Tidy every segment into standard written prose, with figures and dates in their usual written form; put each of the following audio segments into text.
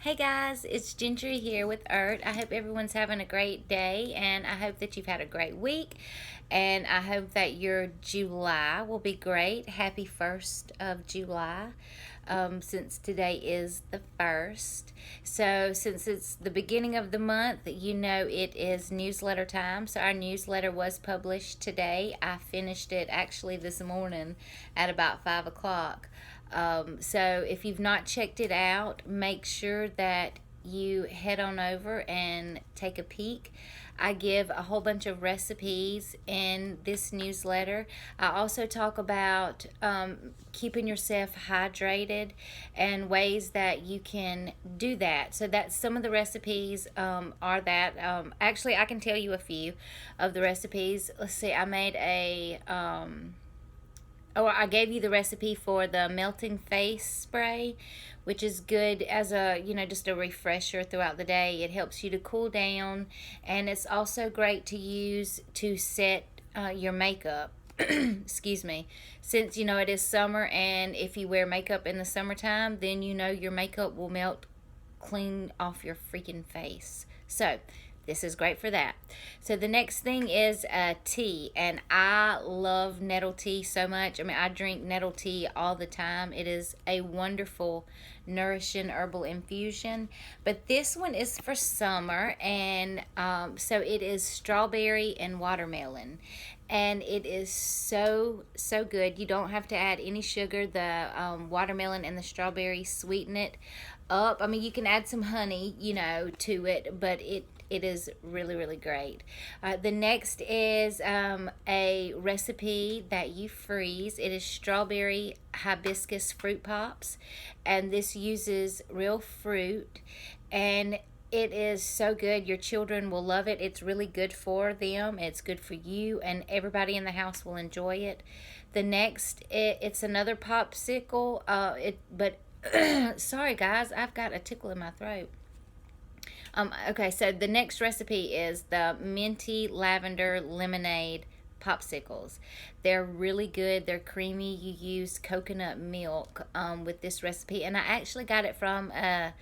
Hey guys, it's Gentry here with Ert. I hope everyone's having a great day and I hope that you've had a great week and I hope that your July will be great. Happy 1st of July. Since today is the 1st. So, since it's the beginning of the month, you know it is newsletter time. So, our newsletter was published today. I finished it actually this morning at about 5 o'clock. So if you've not checked it out, make sure that you head on over and take a peek. I give a whole bunch of recipes in this newsletter. I also talk about keeping yourself hydrated and ways that you can do that. So that's some of the recipes are that. Actually, I can tell you a few of the recipes. Let's see, I made a oh, I gave you the recipe for the melting face spray, which is good as a, just a refresher throughout the day. It helps you to cool down, and it's also great to use to set your makeup. Excuse me. Since, it is summer, and if you wear makeup in the summertime, then your makeup will melt clean off your freaking face. So, this is great for that. So the next thing is tea, and I love nettle tea so much. I mean, I drink nettle tea all the time. It is a wonderful, nourishing herbal infusion. But this one is for summer, and so it is strawberry and watermelon. And it is so good. You don't have to add any sugar. The watermelon and the strawberry sweeten it up. I mean, you can add some honey, to it, but it is really great. The next is a recipe that you freeze. It is strawberry hibiscus fruit pops, and this uses real fruit, and it is so good. Your children will love it. It's really good for them. It's good for you, and everybody in the house will enjoy it. The next, it's another popsicle. But sorry guys, I've got a tickle in my throat. Okay, so the next recipe is the minty lavender lemonade popsicles. They're really good. They're creamy. You use coconut milk with this recipe, and I actually got it from a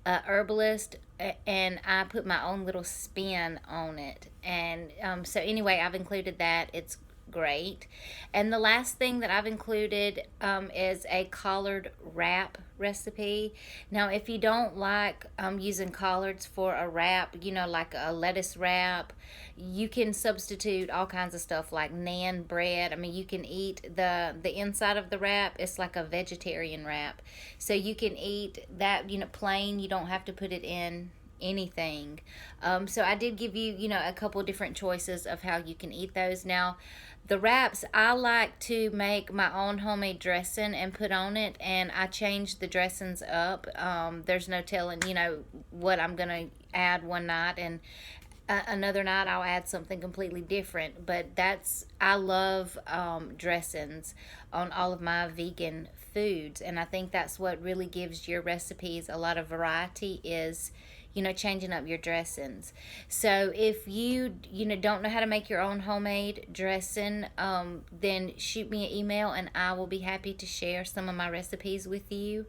herbalist, and I put my own little spin on it. And so anyway, I've included that. It's great. And the last thing that I've included is a collard wrap recipe. Now, if you don't like using collards for a wrap, like a lettuce wrap, you can substitute all kinds of stuff like naan bread. I mean, you can eat the inside of the wrap. It's like a vegetarian wrap. So you can eat that, plain. You don't have to put it in anything. So I did give you, a couple different choices of how you can eat those. Now, the wraps, I like to make my own homemade dressing and put on it, and I change the dressings up. There's no telling, what I'm going to add one night, and another night I'll add something completely different. But I love dressings on all of my vegan foods, and I think that's what really gives your recipes a lot of variety is changing up your dressings. So if you don't know how to make your own homemade dressing, then shoot me an email and I will be happy to share some of my recipes with you.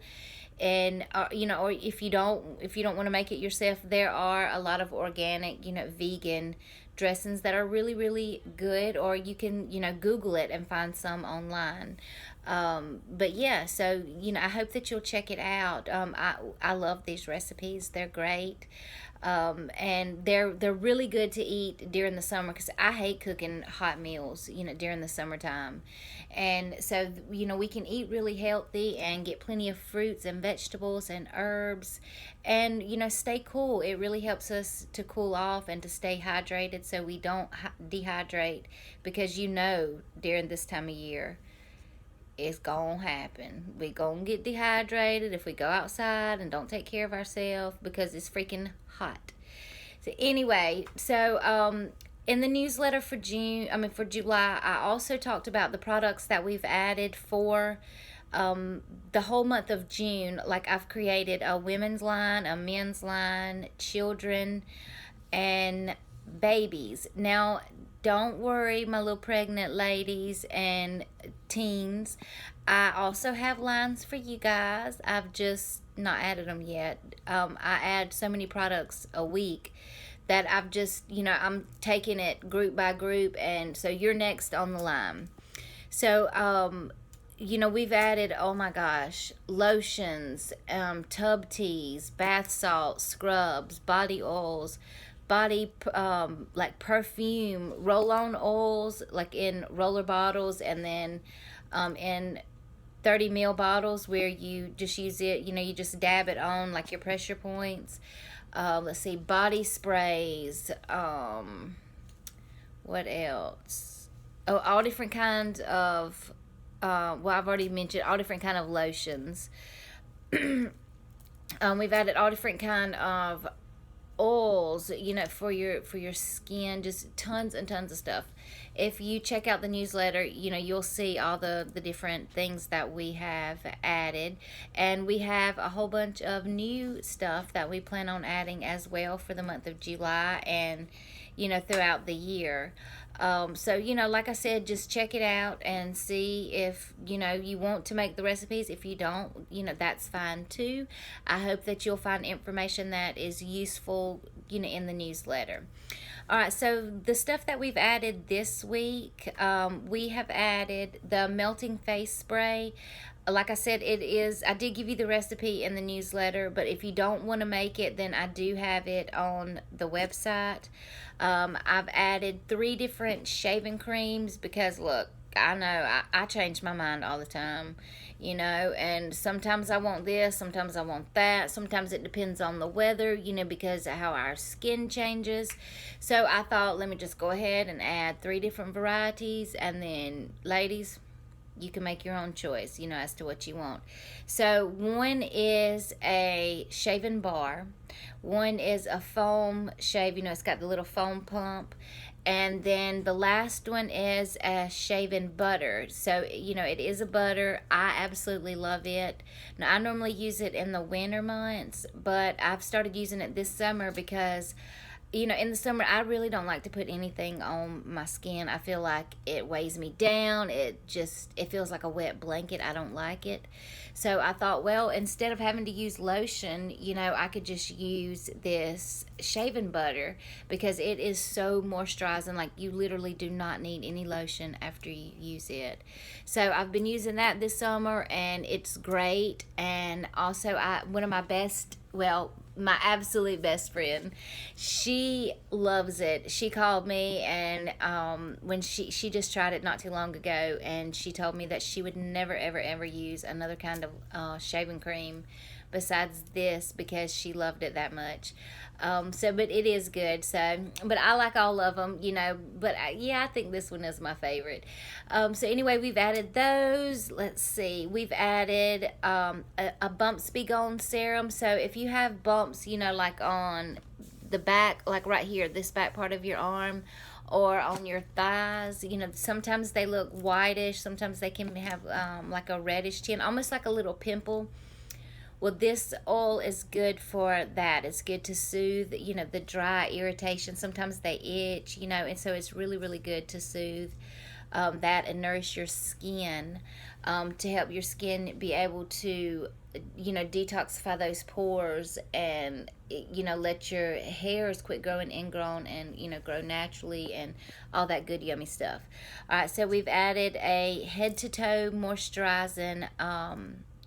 And or if you don't want to make it yourself, there are a lot of organic, vegan dressings that are really good, or you can Google it and find some online. But yeah, so I hope that you'll check it out. I love these recipes. They're great. And they're really good to eat during the summer, because I hate cooking hot meals during the summertime. And so we can eat really healthy and get plenty of fruits and vegetables and herbs, and stay cool. It really helps us to cool off and to stay hydrated so we don't dehydrate, because during this time of year it's gonna happen. We gonna get dehydrated if we go outside and don't take care of ourselves, because it's freaking hot. So anyway, in the newsletter for July, I also talked about the products that we've added for the whole month of June. Like, I've created a women's line, a men's line, children, and babies. Now, don't worry, my little pregnant ladies and teens. I also have lines for you guys. I've just not added them yet. I add so many products a week that I've just, I'm taking it group by group, and so you're next on the line. So, we've added, oh my gosh, lotions, tub teas, bath salts, scrubs, body oils, body like perfume, roll-on oils, like in roller bottles, and then in 30 ml bottles where you just use it, you just dab it on like your pressure points. Let's see, body sprays. What else? Oh, all different kinds of, well, I've already mentioned all different kind of lotions. We've added all different kind of oils, for your skin, just tons and tons of stuff. If you check out the newsletter, you'll see all the different things that we have added, and we have a whole bunch of new stuff that we plan on adding as well for the month of July, and throughout the year. So, like I said, just check it out and see if, you want to make the recipes. If you don't, that's fine too. I hope that you'll find information that is useful, in the newsletter. All right, so the stuff that we've added this week, we have added the melting face spray. Like I said, I did give you the recipe in the newsletter, but if you don't want to make it, then I do have it on the website. I've added 3 different shaving creams because, look, I know I change my mind all the time, and sometimes I want this, sometimes I want that, sometimes it depends on the weather, because of how our skin changes. So I thought, let me just go ahead and add 3 different varieties, and then, ladies, you can make your own choice, as to what you want. So one is a shaving bar. One is a foam shave. It's got the little foam pump. And then the last one is a shaving butter. So, it is a butter. I absolutely love it. Now, I normally use it in the winter months, but I've started using it this summer because in the summer, I really don't like to put anything on my skin. I feel like it weighs me down. It feels like a wet blanket. I don't like it. So I thought, well, instead of having to use lotion, I could just use this shaving butter because it is so moisturizing. Like, you literally do not need any lotion after you use it. So I've been using that this summer, and it's great. And also, one of my best, well, my absolute best friend, she loves it. She called me, and when she just tried it not too long ago, and she told me that she would never ever ever use another kind of shaving cream besides this because she loved it that much. But it is good. But I like all of them, But I think this one is my favorite. So anyway, we've added those. Let's see. We've added a bumps be gone serum. So if you have bumps, like on the back, like right here, this back part of your arm, or on your thighs, sometimes they look whitish. Sometimes they can have like a reddish tint, almost like a little pimple. Well, this oil is good for that. It's good to soothe, the dry irritation. Sometimes they itch, and so it's really, really good to soothe that and nourish your skin, to help your skin be able to, detoxify those pores and, let your hairs quit growing ingrown and, grow naturally and all that good, yummy stuff. All right, so we've added a head-to-toe moisturizing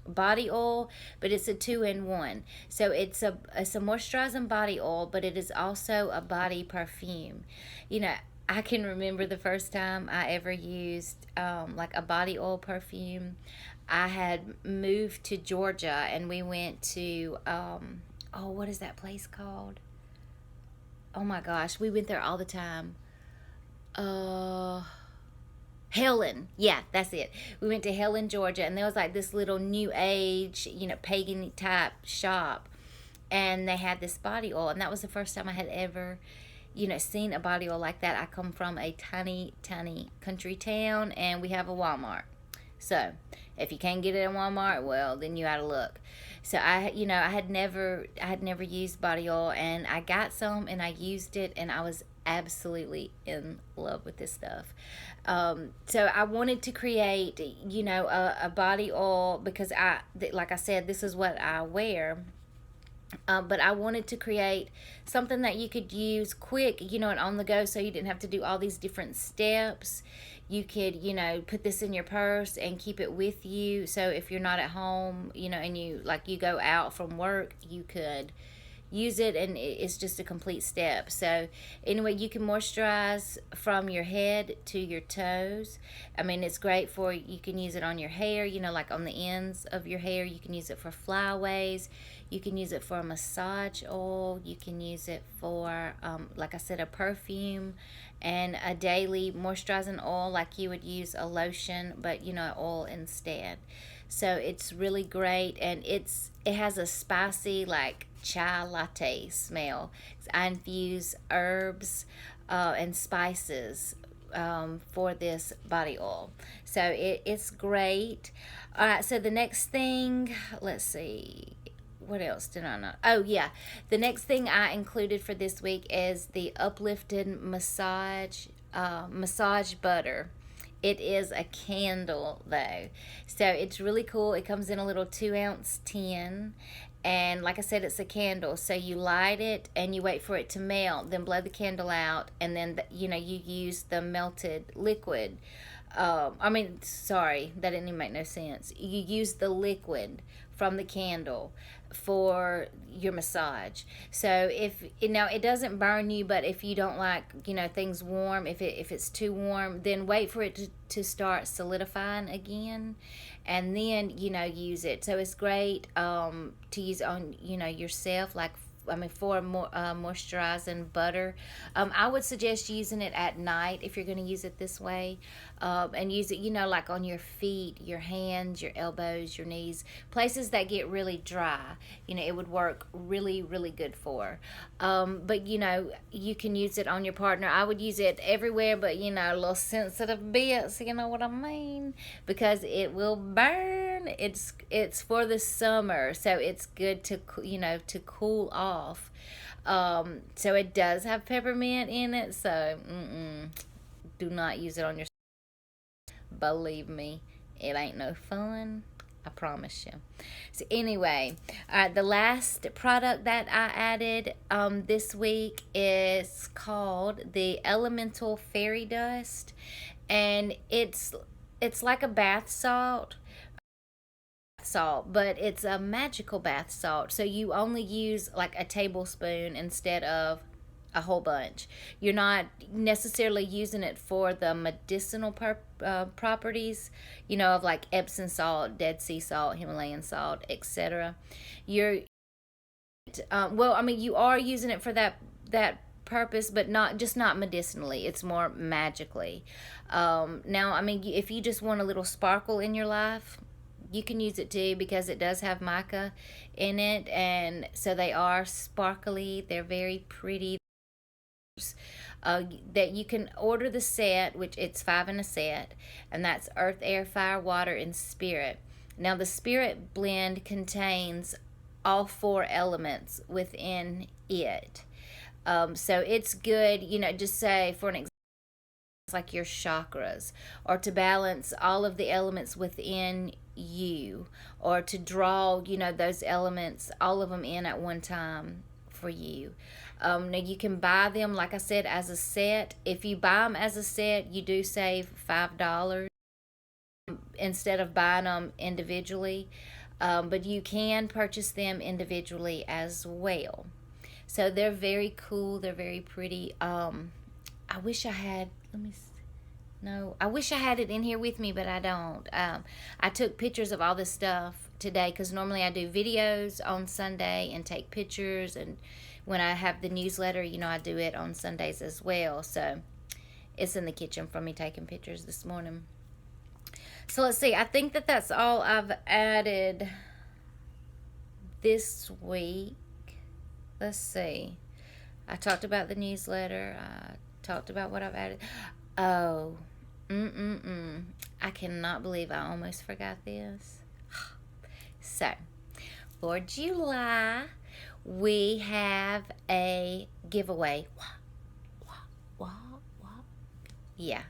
body oil, but it's a 2-in-1. So it's a moisturizing body oil, but it is also a body perfume. I can remember the first time I ever used like a body oil perfume. I had moved to Georgia, and we went to what is that place called? Oh my gosh, we went there all the time. Helen. Yeah, that's it. We went to Helen, Georgia, and there was like this little new age, pagan type shop, and they had this body oil, and that was the first time I had ever, seen a body oil like that. I come from a tiny, tiny country town, and we have a Walmart. So if you can't get it in Walmart, well, then you ought to look. So I had never used body oil, and I got some, and I used it, and I was absolutely in love with this stuff. So I wanted to create, a body oil because like I said, this is what I wear. But I wanted to create something that you could use quick, and on the go, so you didn't have to do all these different steps. You could, put this in your purse and keep it with you. So if you're not at home, and you go out from work, you could use it, and it's just a complete step. So anyway, you can moisturize from your head to your toes. I mean, it's great for, you can use it on your hair, like on the ends of your hair. You can use it for flyaways. You can use it for a massage oil. You can use it for, like I said, a perfume, and a daily moisturizing oil, like you would use a lotion, but oil instead. So it's really great, and it has a spicy, like chai latte smell. I infuse herbs and spices for this body oil. So it's great. All right, so the next thing, let's see. What else did I not? Oh, yeah. The next thing I included for this week is the uplifted massage butter. It is a candle, though. So it's really cool. It comes in a little 2-ounce tin. And like I said, it's a candle. So you light it and you wait for it to melt. Then blow the candle out. And then, you use the melted liquid. Sorry, that didn't even make no sense. You use the liquid from the candle for your massage. So it doesn't burn you, but if you don't like things warm, if it's too warm, then wait for it to start solidifying again, and then use it. So it's great to use on yourself, like for moisturizing butter. I would suggest using it at night if you're going to use it this way, and use it, like on your feet, your hands, your elbows, your knees, places that get really dry. It would work really, really good for. But you can use it on your partner. I would use it everywhere, but little sensitive bits. You know what I mean? Because it will burn. It's for the summer, so it's good to to cool off. So it does have peppermint in it. So do not use it on your. Believe me, it ain't no fun. I promise you. So anyway, the last product that I added this week is called the Elemental Fairy Dust, and it's like a bath salt, but it's a magical bath salt. So you only use like a tablespoon instead of a whole bunch. You're not necessarily using it for the medicinal properties, of like Epsom salt, Dead Sea salt, Himalayan salt, etc. You're you are using it for that purpose, but not medicinally. It's more magically. Now, if you just want a little sparkle in your life, you can use it too, because it does have mica in it, and so they are sparkly. They're very pretty. That you can order the set, which it's 5 in a set, and that's earth, air, fire, water, and spirit. Now the spirit blend contains all 4 elements within it. So it's good, just say for an example, like your chakras, or to balance all of the elements within you, or to draw those elements, all of them in at one time for you. Now you can buy them, like I said, as a set. If you buy them as a set, you do save $5 instead of buying them individually, but you can purchase them individually as well. So they're very cool. They're very pretty. I wish I had, let me see. No, I wish I had it in here with me, but I don't. I took pictures of all this stuff today, because normally I do videos on Sunday and take pictures, and when I have the newsletter, I do it on Sundays as well. So it's in the kitchen for me taking pictures this morning. So let's see. I think that's all I've added this week. Let's see. I talked about the newsletter. I talked about what I've added. Oh, I cannot believe I almost forgot this. So, for July, we have a giveaway. What? Yeah.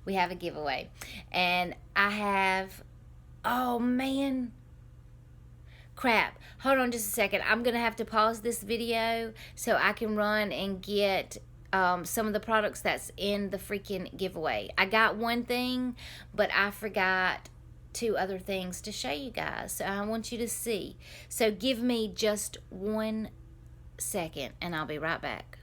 We have a giveaway. And I have, oh man, crap. Hold on just a second. I'm going to have to pause this video so I can run and get some of the products that's in the freaking giveaway. I got one thing, but I forgot two other things to show you guys. So I want you to see. So give me just 1 second and I'll be right back.